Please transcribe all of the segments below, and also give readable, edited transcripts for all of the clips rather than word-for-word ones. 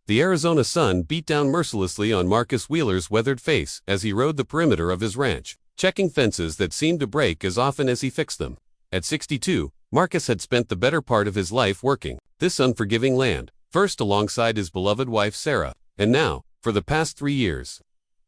The Arizona sun beat down mercilessly on Marcus Wheeler's weathered face as he rode the perimeter of his ranch, checking fences that seemed to break as often as he fixed them. At 62, Marcus had spent the better part of his life working this unforgiving land, first alongside his beloved wife Sarah, and now, for the past 3 years,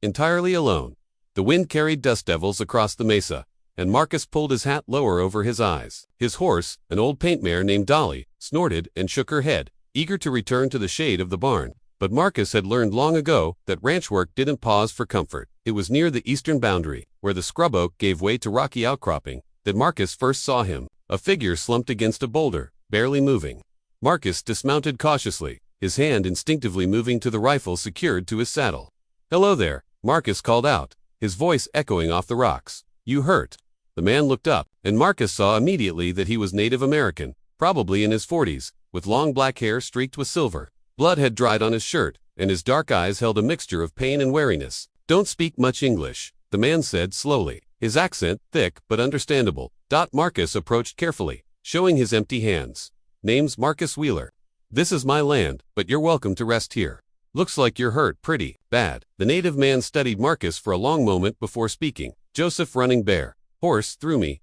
entirely alone. The wind carried dust devils across the mesa, and Marcus pulled his hat lower over his eyes. His horse, an old paint mare named Dolly, snorted and shook her head, eager to return to the shade of the barn. But Marcus had learned long ago that ranch work didn't pause for comfort. It was near the eastern boundary, where the scrub oak gave way to rocky outcropping, that Marcus first saw him, a figure slumped against a boulder, barely moving. Marcus dismounted cautiously, his hand instinctively moving to the rifle secured to his saddle. "Hello there," Marcus called out, his voice echoing off the rocks. "You hurt?" The man looked up, and Marcus saw immediately that he was Native American, probably in his 40s, with long black hair streaked with silver. Blood had dried on his shirt, and his dark eyes held a mixture of pain and wariness. "Don't speak much English," the man said slowly, his accent thick but understandable. Marcus approached carefully, showing his empty hands. "Name's Marcus Wheeler. This is my land, but you're welcome to rest here. Looks like you're hurt pretty bad." The native man studied Marcus for a long moment before speaking. "Joseph running bear. Horse threw me,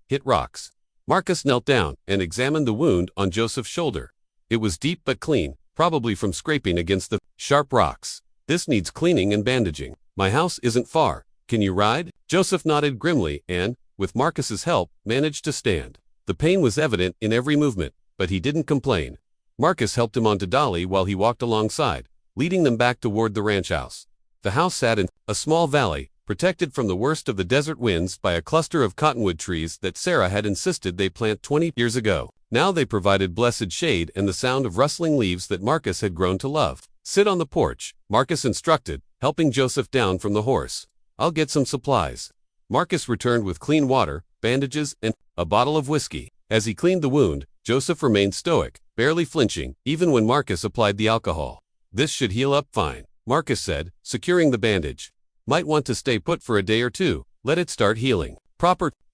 hit rocks." Marcus knelt down and examined the wound on Joseph's shoulder. It was deep but clean, probably from scraping against the sharp rocks. "This needs cleaning and bandaging. My house isn't far. Can you ride?" Joseph nodded grimly and, with Marcus's help, managed to stand. The pain was evident in every movement, but he didn't complain. Marcus helped him onto Dolly while he walked alongside, leading them back toward the ranch house. The house sat in a small valley, protected from the worst of the desert winds by a cluster of cottonwood trees that Sarah had insisted they plant 20 years ago. Now they provided blessed shade and the sound of rustling leaves that Marcus had grown to love. "Sit on the porch," Marcus instructed, helping Joseph down from the horse. "I'll get some supplies." Marcus returned with clean water, bandages, and a bottle of whiskey. As he cleaned the wound, Joseph remained stoic, barely flinching, even when Marcus applied the alcohol. "This should heal up fine," Marcus said, securing the bandage. "Might want to stay put for a day or two, let it start healing."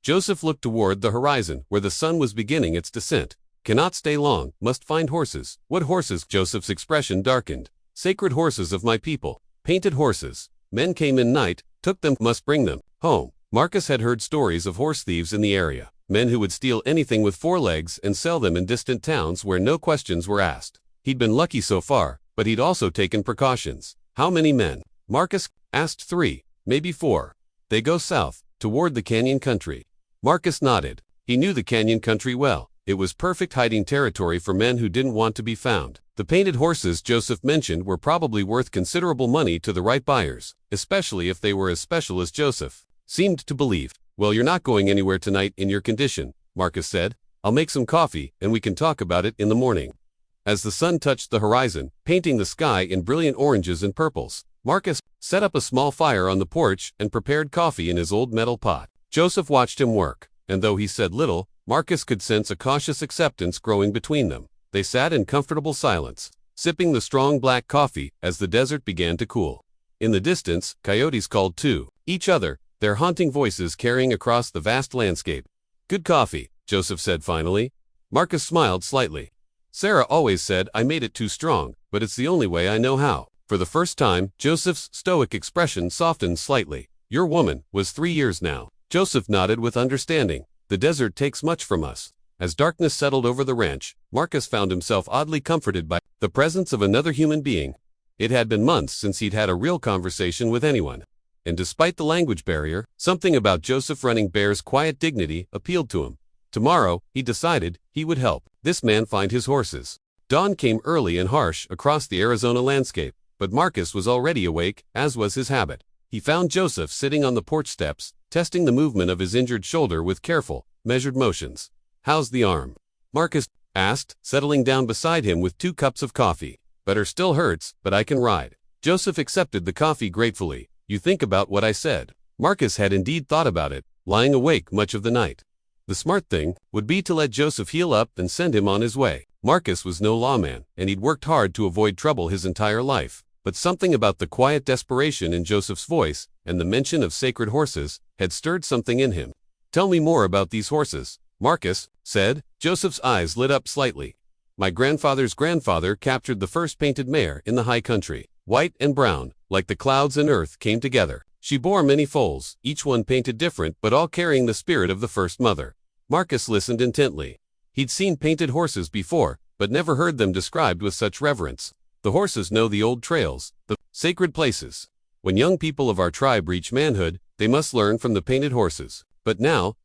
Joseph looked toward the horizon, where the sun was beginning its descent. "Cannot stay long, must find horses." "What horses?" Joseph's expression darkened. "Sacred horses of my people. Painted horses. Men came in night, took them, must bring them home." Marcus had heard stories of horse thieves in the area, men who would steal anything with 4 legs and sell them in distant towns where no questions were asked. He'd been lucky so far, but he'd also taken precautions. "How many men?" Marcus asked. 3, maybe 4. "They go south, toward the canyon country." Marcus nodded. He knew the canyon country well. It was perfect hiding territory for men who didn't want to be found. The painted horses Joseph mentioned were probably worth considerable money to the right buyers, especially if they were as special as Joseph seemed to believe. "Well, you're not going anywhere tonight in your condition," Marcus said. "I'll make some coffee, and we can talk about it in the morning." As the sun touched the horizon, painting the sky in brilliant oranges and purples, Marcus set up a small fire on the porch and prepared coffee in his old metal pot. Joseph watched him work, and though he said little, Marcus could sense a cautious acceptance growing between them. They sat in comfortable silence, sipping the strong black coffee as the desert began to cool. In the distance, coyotes called to each other, their haunting voices carrying across the vast landscape. "Good coffee," Joseph said finally. Marcus smiled slightly. "Sarah always said I made it too strong, but it's the only way I know how." For the first time, Joseph's stoic expression softened slightly. "Your woman was 3 years now." Joseph nodded with understanding. "The desert takes much from us." As darkness settled over the ranch, Marcus found himself oddly comforted by the presence of another human being. It had been months since he'd had a real conversation with anyone. And despite the language barrier, something about Joseph running bear's quiet dignity appealed to him. Tomorrow, he decided, he would help this man find his horses. Dawn came early and harsh across the Arizona landscape, but Marcus was already awake, as was his habit. He found Joseph sitting on the porch steps, testing the movement of his injured shoulder with careful, measured motions. "How's the arm?" Marcus asked, settling down beside him with 2 cups of coffee. "Better still hurts, but I can ride." Joseph accepted the coffee gratefully. "You think about what I said." Marcus had indeed thought about it, lying awake much of the night. The smart thing would be to let Joseph heal up and send him on his way. Marcus was no lawman, and he'd worked hard to avoid trouble his entire life. But something about the quiet desperation in Joseph's voice, and the mention of sacred horses, had stirred something in him. "Tell me more about these horses," Marcus said. Joseph's eyes lit up slightly. My grandfather's grandfather captured the first painted mare in the high country. White and brown, like the clouds and earth, came together. She bore many foals, each one painted different but all carrying the spirit of the first mother. Marcus listened intently. He'd seen painted horses before, but never heard them described with such reverence. The horses know the old trails, the sacred places. When young people of our tribe reach manhood, they must learn from the painted horses. But now,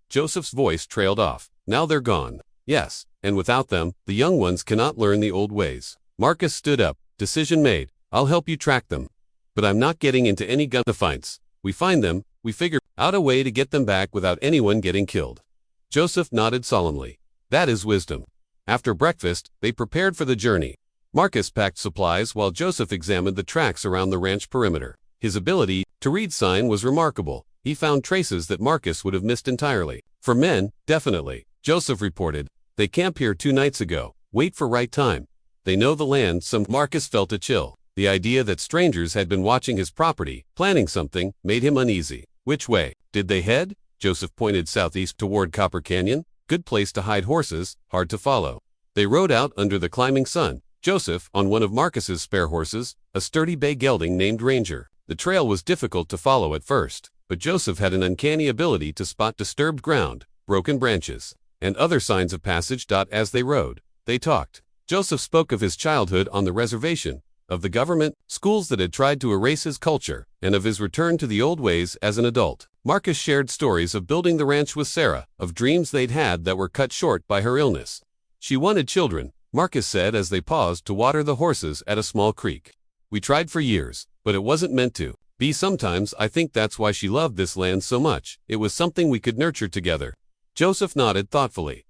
Joseph's voice trailed off. Now they're gone. Yes, and without them, the young ones cannot learn the old ways. Marcus stood up. Decision made. I'll help you track them. But I'm not getting into any gun fights. We find them, we figure out a way to get them back without anyone getting killed. Joseph nodded solemnly. That is wisdom. After breakfast, they prepared for the journey. Marcus packed supplies while Joseph examined the tracks around the ranch perimeter. His ability to read sign was remarkable. He found traces that Marcus would have missed entirely. For men, definitely. Joseph reported. They camped here 2 nights ago. Wait for right time. They know the land. Marcus felt a chill. The idea that strangers had been watching his property, planning something, made him uneasy. Which way did they head? Joseph pointed southeast toward Copper Canyon. Good place to hide horses, hard to follow. They rode out under the climbing sun. Joseph, on one of Marcus's spare horses, a sturdy bay gelding named Ranger. The trail was difficult to follow at first, but Joseph had an uncanny ability to spot disturbed ground, broken branches, and other signs of passage. As they rode, they talked. Joseph spoke of his childhood on the reservation, of the government, schools that had tried to erase his culture, and of his return to the old ways as an adult. Marcus shared stories of building the ranch with Sarah, of dreams they'd had that were cut short by her illness. She wanted children, Marcus said as they paused to water the horses at a small creek. We tried for years, but it wasn't meant to be. Sometimes I think that's why she loved this land so much. It was something we could nurture together. Joseph nodded thoughtfully.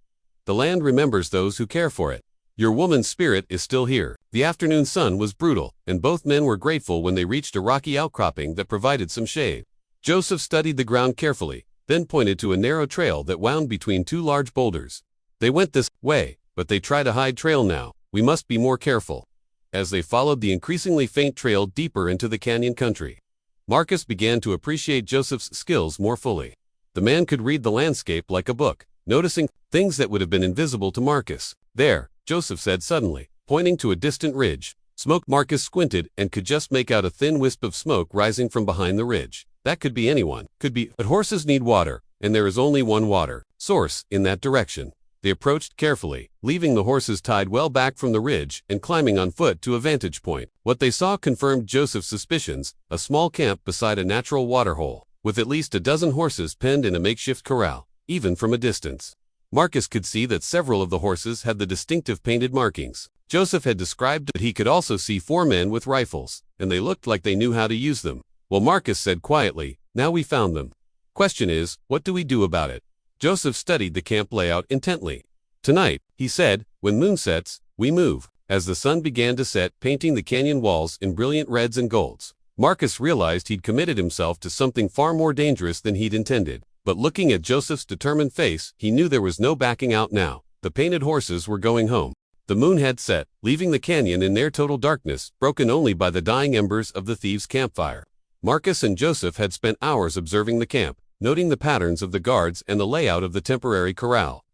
The land remembers those who care for it. Your woman's spirit is still here. The afternoon sun was brutal, and both men were grateful when they reached a rocky outcropping that provided some shade. Joseph studied the ground carefully, then pointed to a narrow trail that wound between 2 large boulders. They went this way, but they try to hide trail now. We must be more careful. As they followed the increasingly faint trail deeper into the canyon country, Marcus began to appreciate Joseph's skills more fully. The man could read the landscape like a book, noticing things that would have been invisible to Marcus. There, Joseph said suddenly, pointing to a distant ridge. Smoke. Marcus squinted and could just make out a thin wisp of smoke rising from behind the ridge. That could be anyone, but horses need water, and there is only one water source in that direction. They approached carefully, leaving the horses tied well back from the ridge and climbing on foot to a vantage point. What they saw confirmed Joseph's suspicions, a small camp beside a natural waterhole, with at least a dozen horses penned in a makeshift corral. Even from a distance, Marcus could see that several of the horses had the distinctive painted markings Joseph had described, but he could also see 4 men with rifles, and they looked like they knew how to use them. Well, Marcus said quietly, now we found them. Question is, what do we do about it? Joseph studied the camp layout intently. Tonight, he said, when moon sets, we move. As the sun began to set, painting the canyon walls in brilliant reds and golds, Marcus realized he'd committed himself to something far more dangerous than he'd intended. But looking at Joseph's determined face, he knew there was no backing out now. The painted horses were going home. The moon had set, leaving the canyon in near total darkness, broken only by the dying embers of the thieves' campfire. Marcus and Joseph had spent hours observing the camp, noting the patterns of the guards and the layout of the temporary corral.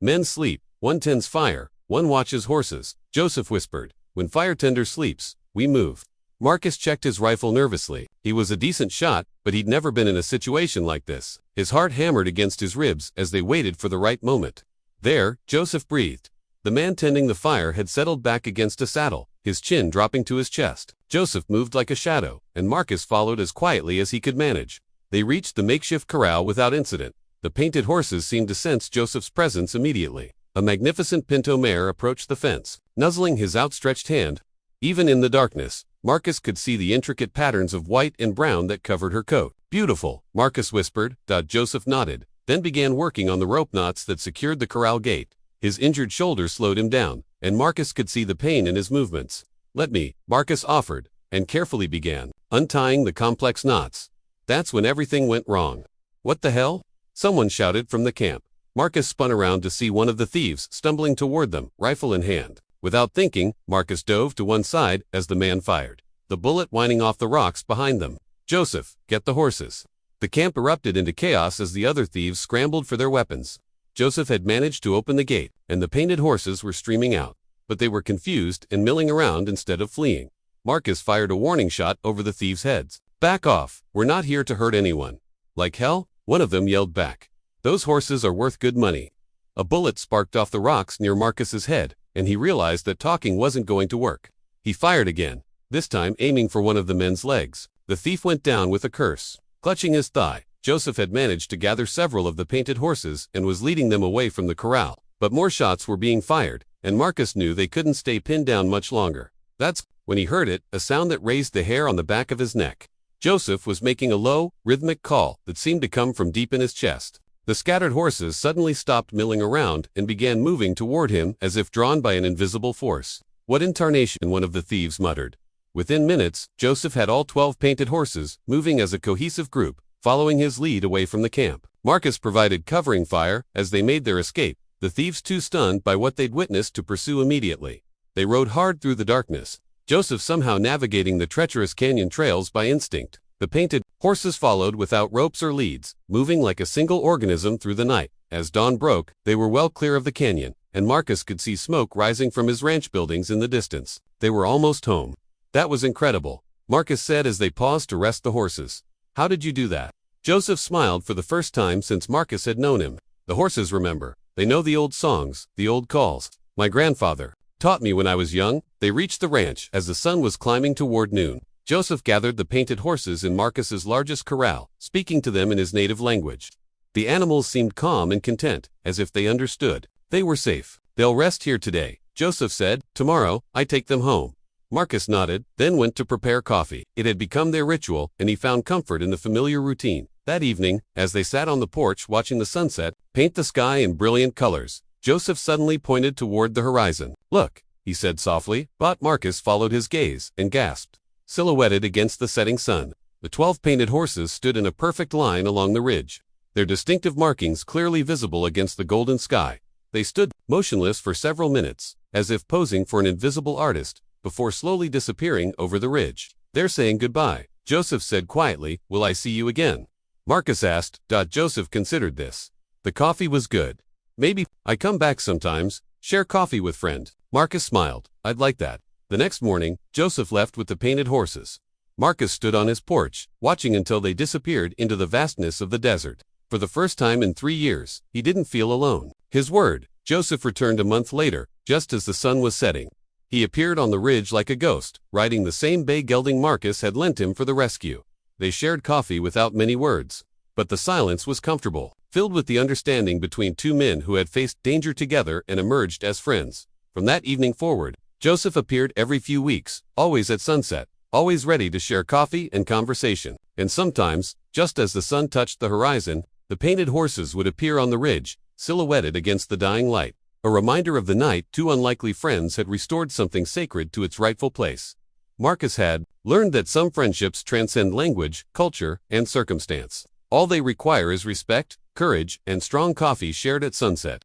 Men sleep, one tends fire, one watches horses, Joseph whispered. When fire tender sleeps, we move. Marcus checked his rifle nervously. He was a decent shot, but he'd never been in a situation like this. His heart hammered against his ribs as they waited for the right moment. There, Joseph breathed. The man tending the fire had settled back against a saddle, his chin dropping to his chest. Joseph moved like a shadow, and Marcus followed as quietly as he could manage. They reached the makeshift corral without incident. The painted horses seemed to sense Joseph's presence immediately. A magnificent pinto mare approached the fence, nuzzling his outstretched hand. Even in the darkness, Marcus could see the intricate patterns of white and brown that covered her coat. Beautiful, Marcus whispered. Joseph nodded, then began working on the rope knots that secured the corral gate. His injured shoulder slowed him down, and Marcus could see the pain in his movements. Let me, Marcus offered, and carefully began untying the complex knots. That's when everything went wrong. What the hell? Someone shouted from the camp. Marcus spun around to see one of the thieves stumbling toward them, rifle in hand. Without thinking, Marcus dove to one side as the man fired, the bullet whining off the rocks behind them. Joseph, get the horses. The camp erupted into chaos as the other thieves scrambled for their weapons. Joseph had managed to open the gate, and the painted horses were streaming out. But they were confused and milling around instead of fleeing. Marcus fired a warning shot over the thieves' heads. "Back off, we're not here to hurt anyone." "Like hell?" one of them yelled back. "Those horses are worth good money." A bullet sparked off the rocks near Marcus's head, and he realized that talking wasn't going to work. He fired again, this time aiming for one of the men's legs. The thief went down with a curse. Clutching his thigh, Joseph had managed to gather several of the painted horses and was leading them away from the corral. But more shots were being fired, and Marcus knew they couldn't stay pinned down much longer. That's when he heard it, a sound that raised the hair on the back of his neck. Joseph was making a low, rhythmic call that seemed to come from deep in his chest. The scattered horses suddenly stopped milling around and began moving toward him as if drawn by an invisible force. "What in tarnation?" one of the thieves muttered. Within minutes, Joseph had all 12 painted horses moving as a cohesive group, following his lead away from the camp. Marcus provided covering fire as they made their escape, the thieves too stunned by what they'd witnessed to pursue immediately. They rode hard through the darkness, Joseph somehow navigating the treacherous canyon trails by instinct. The painted horses followed without ropes or leads, moving like a single organism through the night. As dawn broke, they were well clear of the canyon, and Marcus could see smoke rising from his ranch buildings in the distance. They were almost home. "That was incredible," Marcus said as they paused to rest the horses. "How did you do that?" Joseph smiled for the first time since Marcus had known him. "The horses remember. They know the old songs, the old calls. My grandfather taught me when I was young." They reached the ranch as the sun was climbing toward noon. Joseph gathered the painted horses in Marcus's largest corral, speaking to them in his native language. The animals seemed calm and content, as if they understood. They were safe. "They'll rest here today," Joseph said. "Tomorrow, I take them home." Marcus nodded, then went to prepare coffee. It had become their ritual, and he found comfort in the familiar routine. That evening, as they sat on the porch watching the sunset paint the sky in brilliant colors, Joseph suddenly pointed toward the horizon. "Look," he said softly, but Marcus followed his gaze and gasped. Silhouetted against the setting sun, the 12 painted horses stood in a perfect line along the ridge, their distinctive markings clearly visible against the golden sky. They stood motionless for several minutes, as if posing for an invisible artist, before slowly disappearing over the ridge. "They're saying goodbye," Joseph said quietly. "Will I see you again?" Marcus asked. Joseph considered this. The coffee was good. "Maybe I come back sometimes, share coffee with friend." Marcus smiled. "I'd like that." The next morning, Joseph left with the painted horses. Marcus stood on his porch, watching until they disappeared into the vastness of the desert. For the first time in 3 years, he didn't feel alone. His word, Joseph returned a month later, just as the sun was setting. He appeared on the ridge like a ghost, riding the same bay gelding Marcus had lent him for the rescue. They shared coffee without many words. But the silence was comfortable, filled with the understanding between two men who had faced danger together and emerged as friends. From that evening forward, Joseph appeared every few weeks, always at sunset, always ready to share coffee and conversation. And sometimes, just as the sun touched the horizon, the painted horses would appear on the ridge, silhouetted against the dying light, a reminder of the night two unlikely friends had restored something sacred to its rightful place. Marcus had learned that some friendships transcend language, culture, and circumstance. All they require is respect, courage, and strong coffee shared at sunset.